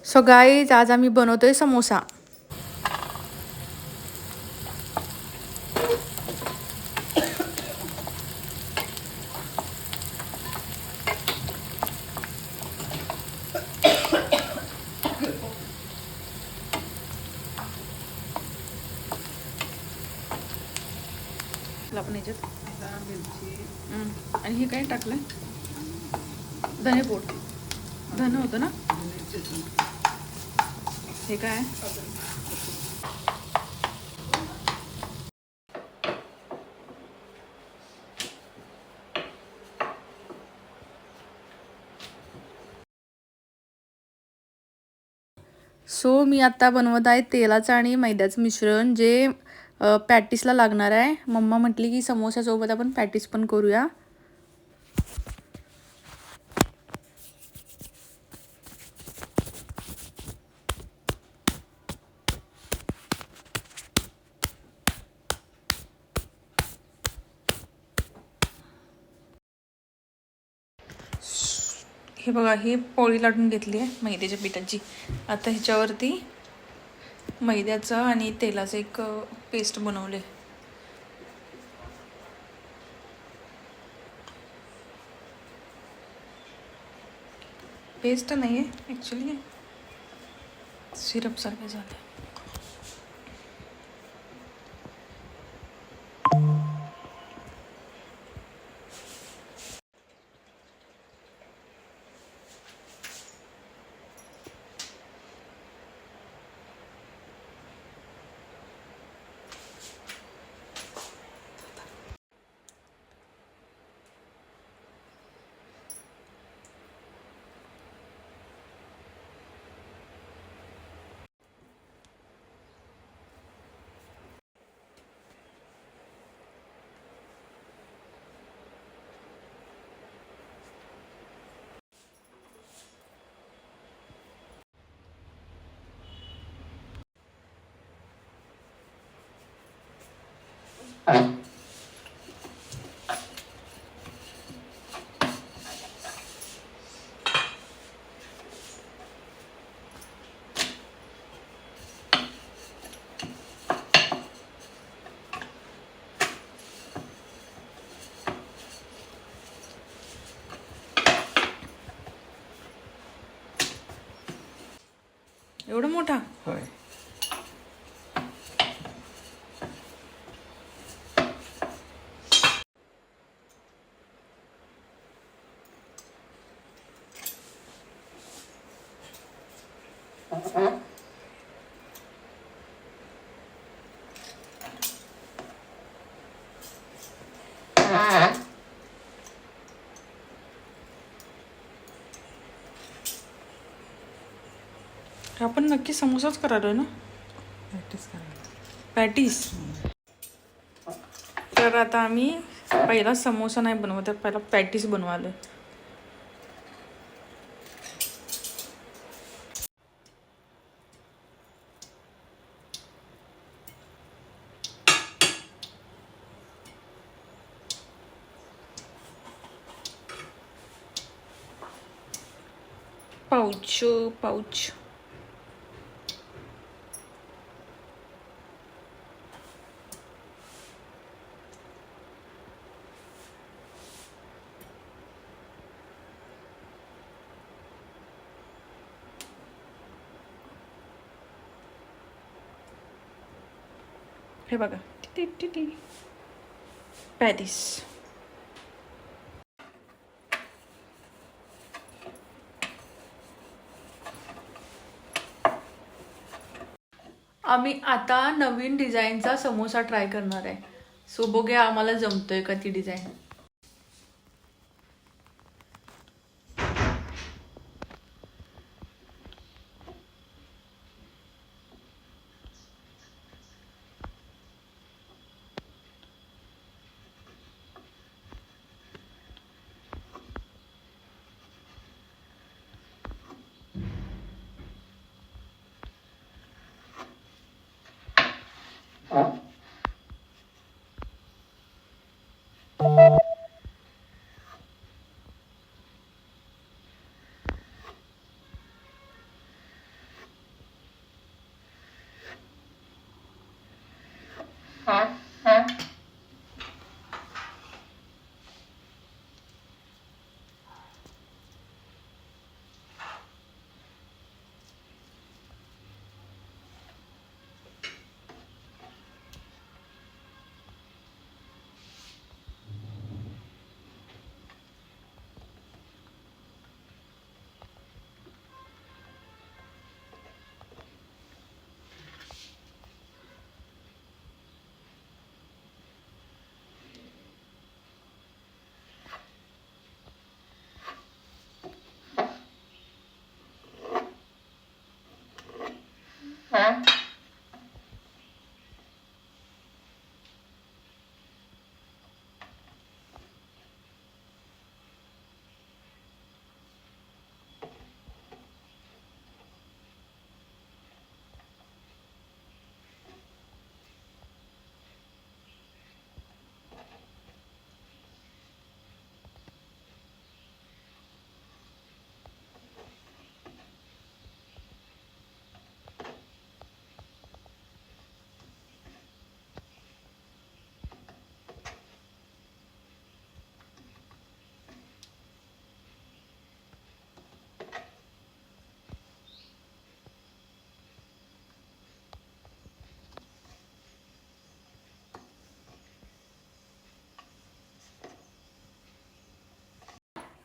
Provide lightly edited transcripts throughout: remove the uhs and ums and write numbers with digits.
So guys आज आम्ही बनवतोय समोसा. आपण याच्यात मिरची आणि हे काय टाकलंय, धनेपूड. धने होतं ना हे काय. सो मी आता बनवत आहे तेलाचं आणि मैद्याचं मिश्रण जे पॅटीसला लागणार आहे. मम्मा म्हटली की समोसासोबत आपण पॅटीस पण करूया. हे बघा, ही पोळी लाटून घेतली आहे मैद्याच्या पिठाची. आता ह्याच्यावरती मैद्याचं आणि तेलाचं एक पेस्ट बनवले. पेस्ट नाही आहे ॲक्च्युली, सिरपसारखं झालं. एवढं मोठा होय. आपण नक्की समोसाच करायला ना, प्रॅक्टिस करायला. पॅटीस. तर आता आम्ही पहिला समोसा नाही बनवत, पहिला पॅटीस बनवायला. पाऊच पाऊच हे बघा, पॅटीस. आम्ही आता नवीन डिझाईनचा समोसा ट्राय करणार आहे. सो बघूया आम्हाला जमतोय का ती डिझाईन.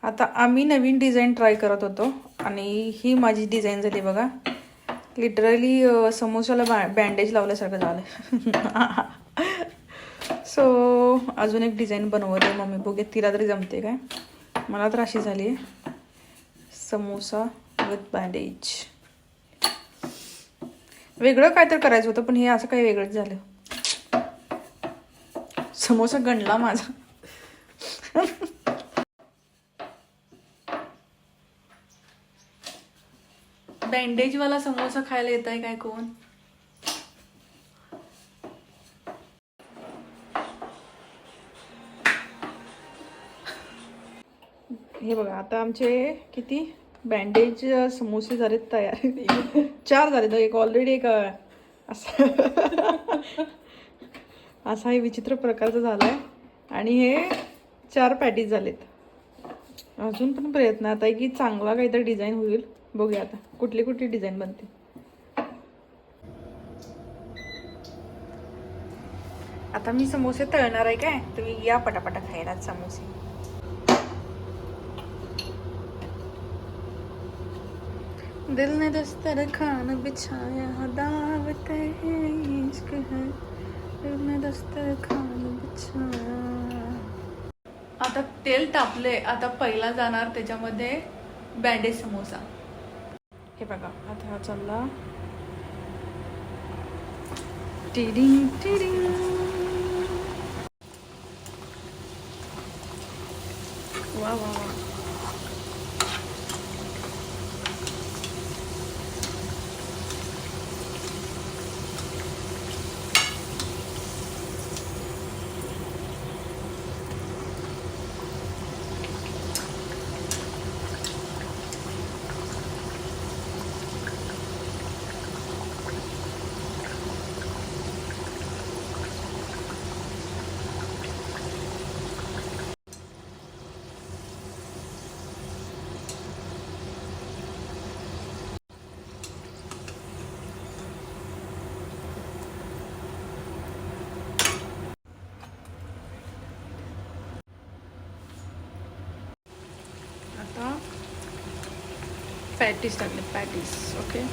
आता आम्ही नवीन डिझाईन ट्राय करत होतो आणि ही माझी डिझाईन झाली बघा. लिटरली समोसाला बँडेज लावल्यासारखं झालं. सो अजून एक डिझाईन बनवते मम्मी, बघे तिला तरी जमते काय. मला तर अशी झाली आहे समोसा विथ बँडेज. वेगळं काय तर करायचं होतं पण हे असं काही वेगळंच झालं. समोसा गणला माझा. बँडेजवाला समोसा खायला येत आहे काय कोण. हे बघा आता आमचे किती बँडेज समोसे झालेत तयार. 4 झालेत. एक ऑलरेडी एक असा असा हे विचित्र प्रकारचा झाला आहे आणि हे 4 पॅटीज झालेत. अजून पण प्रयत्न आता आहे की चांगला काहीतरी डिझाईन होईल. बघूया आता कुठली कुठली डिझाईन बनते. आता मी समोसे तळणार आहे काय. तुम्ही या पटापटा खायला समोसे. दिल ने दस्तरखान बिछाया दावत है इश्क है, दिल ने दस्तरखान बिछाया. आता तेल तापले. आता पहिला जाणार त्याच्यामध्ये बँडेज समोसा. हे बघा आता हा चालला. Tiding tiding. वा वा वा. आता पॅटीस टाकले. Patties okay.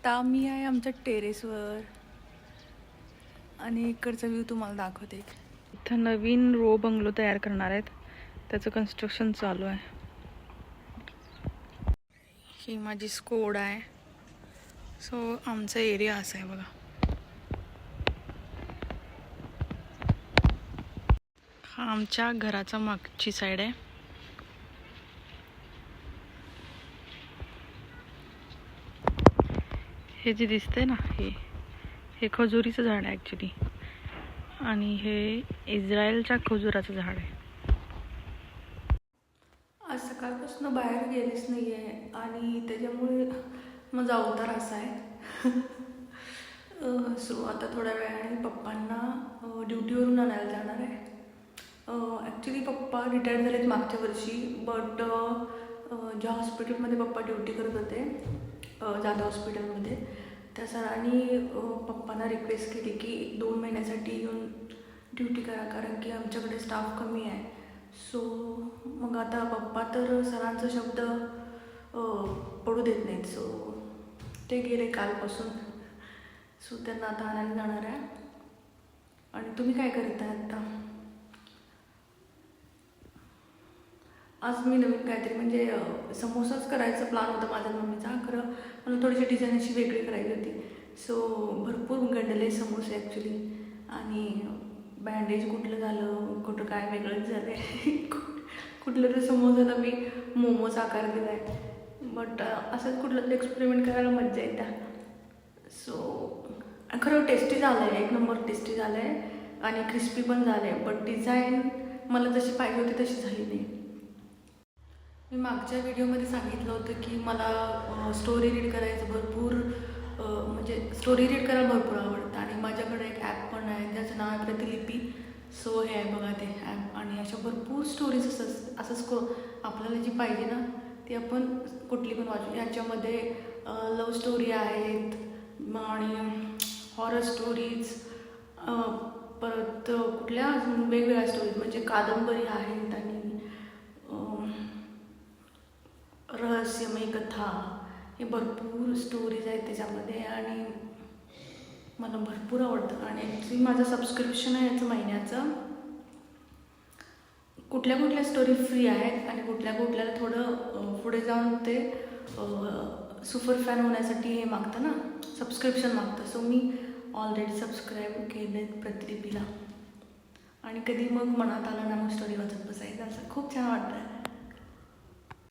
आता मी आहे आमच्या टेरेसवर आणि इकडचा व्ह्यू तुम्हाला दाखवते. इथं नवीन रो बंगलो तयार करणार आहेत, त्याचं कन्स्ट्रक्शन चालू आहे. ही माझी स्कोड आहे. सो आमचा एरिया असा आहे बघा. हा आमच्या घराचा मागची साईड आहे. हे जे दिसतंय ना, हे खजुरीचं झाड आहे ॲक्च्युली, आणि हे इस्रायलच्या खजुराचं झाड आहे. आज सकाळपासून बाहेर गेलीच नाही आहे आणि त्याच्यामुळे माझा अवतार असा आहे. सो आता थोड्या वेळाने पप्पांना ड्युटीवरून आणायला जाणार आहे. ॲक्च्युली पप्पा रिटायर झालेत मागच्या वर्षी, बट ज्या हॉस्पिटलमध्ये पप्पा ड्युटी करत होते, जाधव हॉस्पिटलमध्ये, त्या सरांनी पप्पांना रिक्वेस्ट केली की 2 महिन्यासाठी येऊन ड्युटी करा, कारण की आमच्याकडे स्टाफ कमी आहे. सो मग आता पप्पा तर सरांचा शब्द पडू देत नाहीत. सो ते गेले कालपासून. सो त्यांना आता आणायला जाणार आहे. आणि तुम्ही काय करत आहे आता? आज मी नवीन काहीतरी म्हणजे समोसाच करायचा प्लॅन होता माझ्या मम्मीचा, खरं मला थोडीशी डिझाईन अशी वेगळी करायची होती. सो भरपूर गंडले समोसे ॲक्च्युली, आणि बँडेज कुठलं झालं, कुठं काय वेगळंच झालं आहे. कुठलं तर समोसाला मी मोमोचा आकार दिला आहे. बट असंच कुठलं तर एक्सपेरिमेंट करायला मजा येते. सो खरं टेस्टी झालं आहे, 1 नंबर टेस्टी झालं आहे आणि क्रिस्पी पण झालं आहे. बट डिझाईन मला जशी पाहिजे होती तशी झाली नाही. मी मागच्या व्हिडिओमध्ये सांगितलं होतं की मला स्टोरी रीड करायचं भरपूर म्हणजे स्टोरी रीड करायला भरपूर आवडतं, आणि माझ्याकडे एक ॲप पण आहे त्याचं नाव आहे प्रतिलिपी. सो हे आहे बघा ते ॲप, आणि अशा भरपूर स्टोरीज असंच आपल्याला जी पाहिजे ना ती आपण कुठली पण वाचू. याच्यामध्ये लव्ह स्टोरी आहेत आणि हॉरर स्टोरीज, परत कुठल्या अजून वेगवेगळ्या स्टोरीज म्हणजे कादंबरी आहेत, आणि रहस्यमय कथा, हे भरपूर स्टोरीज आहेत त्याच्यामध्ये, आणि मला भरपूर आवडतं. आणि ॲक्च्युली माझं सबस्क्रिप्शन आहे याचं महिन्याचं. कुठल्या कुठल्या स्टोरी फ्री आहेत आणि कुठल्याला थोडं पुढे जाऊन ते सुपर फॅन होण्यासाठी हे मागतं ना, सबस्क्रिप्शन मागतं. सो मी ऑलरेडी सबस्क्राईब केले प्रतिलिपीला, आणि कधी मग मनात आलं ना मग स्टोरी वाचत बसायचं, असं खूप छान वाटतं.